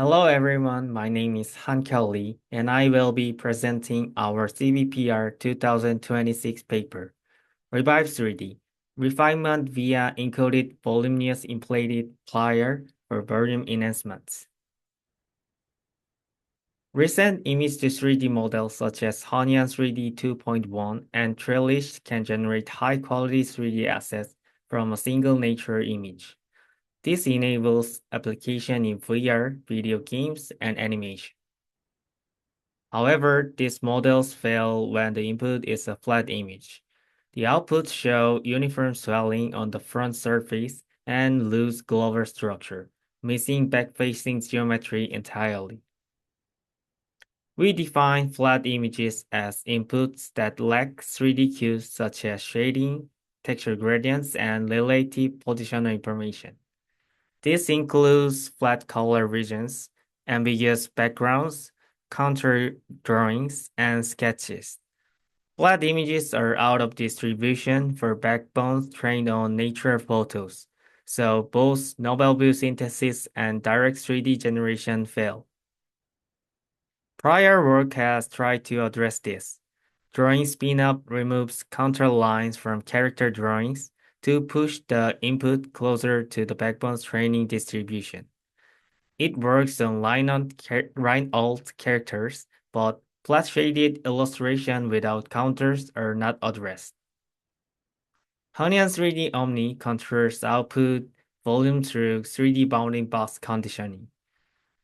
Hello everyone, my name is Han Lee, and I will be presenting our CVPR 2026 paper, Revive 3D, Refinement via Encoded Voluminous Inflated Plier for Volume Enhancement. Recent image to 3D models such as Honian 3D 2.1 and Trellis can generate high-quality 3D assets from a single nature image. This enables application in VR, video games, and animation. However, these models fail when the input is a flat image. The outputs show uniform swelling on the front surface and loose globular structure, missing back-facing geometry entirely. We define flat images as inputs that lack 3D cues such as shading, texture gradients, and relative positional information. This includes flat color regions, ambiguous backgrounds, contour drawings, and sketches. Flat images are out of distribution for backbones trained on nature photos, so both novel view synthesis and direct 3D generation fail. Prior work has tried to address this. Drawing spin-up removes contour lines from character drawings to push the input closer to the backbone's training distribution. It works on line-alt characters, but flat-shaded illustration without counters are not addressed. Honian 3D Omni controls output volume through 3D bounding box conditioning.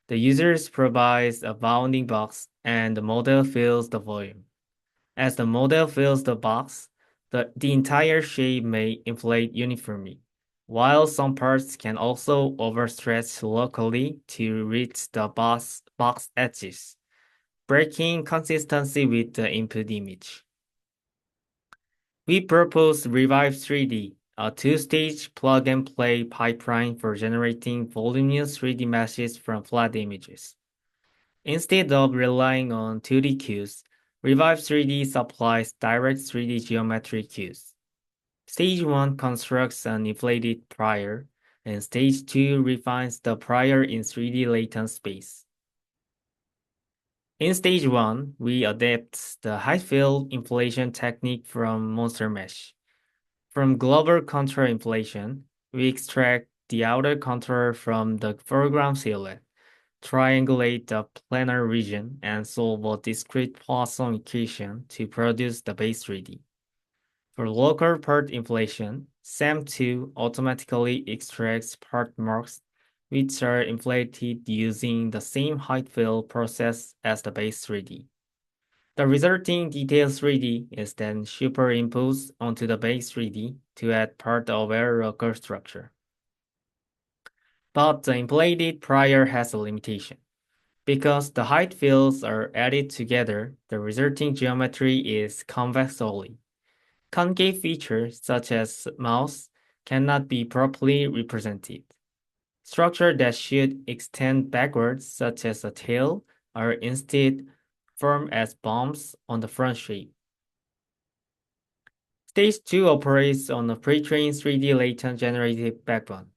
The users provides a bounding box and the model fills the volume. As the model fills the box, the entire shape may inflate uniformly, while some parts can also overstretch locally to reach the box edges, breaking consistency with the input image. We propose Revive 3D, a two-stage plug-and-play pipeline for generating voluminous 3D meshes from flat images. Instead of relying on 2D cues, Revive 3D supplies direct 3D geometry cues. Stage 1 constructs an inflated prior, and Stage 2 refines the prior in 3D latent space. In Stage 1, we adapt the height field inflation technique from Monster Mesh. From global contour inflation, we extract the outer contour from the foreground silhouette, triangulate the planar region, and solve a discrete Poisson equation to produce the base 3D. For local part inflation, SAM2 automatically extracts part marks which are inflated using the same height fill process as the base 3D. The resulting detail 3D is then superimposed onto the base 3D to add part-aware local structure. But the inflated prior has a limitation. Because the height fills are added together, the resulting geometry is convex only. Concave features such as mouths cannot be properly represented. Structures that should extend backwards, such as a tail, are instead formed as bumps on the front shape. Stage 2 operates on a pre-trained 3D latent generative backbone.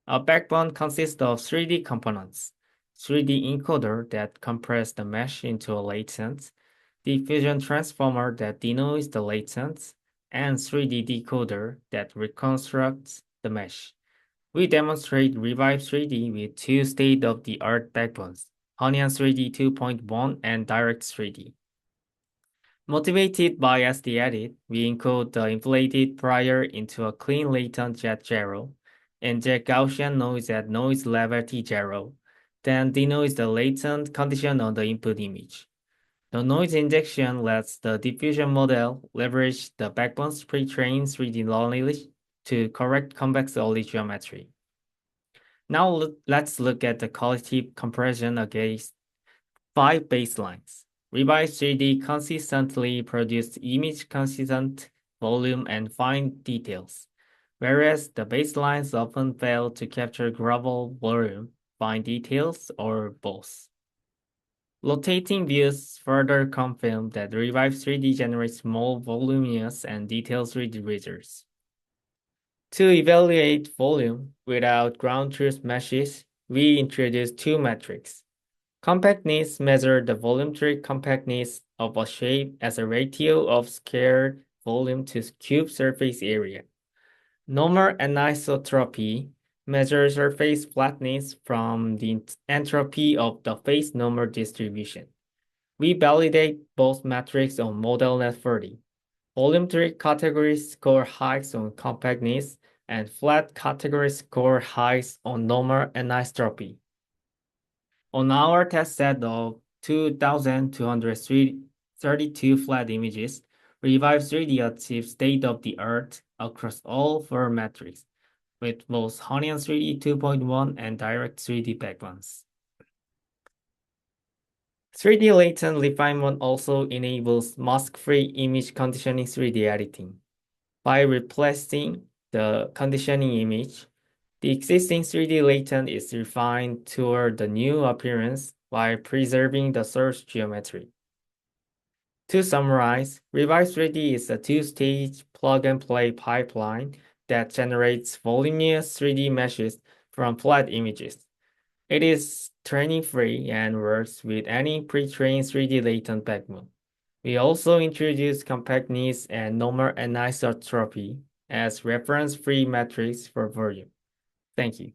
A backbone consists of 3D components, 3D encoder that compress the mesh into a latent, diffusion transformer that denotes the latent, and 3D decoder that reconstructs the mesh. We demonstrate Revive 3D with two state-of-the-art backbones, Honian 3D 2.1 and Direct 3D. Motivated by SD Edit, we encode the inflated prior into a clean latent jet gyro, inject Gaussian noise at noise level T0, then denoise the latent condition on the input image. The noise injection lets the diffusion model leverage the backbone's pre-trained 3D knowledge to correct convex only geometry. Now let's look at the qualitative comparison against 5 baselines. Revive 3D consistently produced image-consistent volume and fine details, whereas the baselines often fail to capture global volume, fine details, or both. Rotating views further confirm that Revive 3D generates more voluminous and detailed 3D results. To evaluate volume without ground truth meshes, we introduced two metrics. Compactness measures the volumetric compactness of a shape as a ratio of squared volume to cube surface area. Normal anisotropy measures surface flatness from the entropy of the face normal distribution. We validate both metrics on ModelNet30. Volumetric categories score highs on compactness, and flat categories score highs on normal anisotropy. On our test set of 2,232 flat images, Revive 3D achieves state-of-the-art across all four metrics, with both Honeycomb 3D 2.1 and Direct 3D backbones. 3D latent refinement also enables mask-free image conditioning 3D editing. By replacing the conditioning image, the existing 3D latent is refined toward the new appearance while preserving the source geometry. To summarize, Revive 3D is a two-stage plug-and-play pipeline that generates voluminous 3D meshes from flat images. It is training-free and works with any pre-trained 3D latent backbone. We also introduced compactness and normal anisotropy as reference-free metrics for volume. Thank you.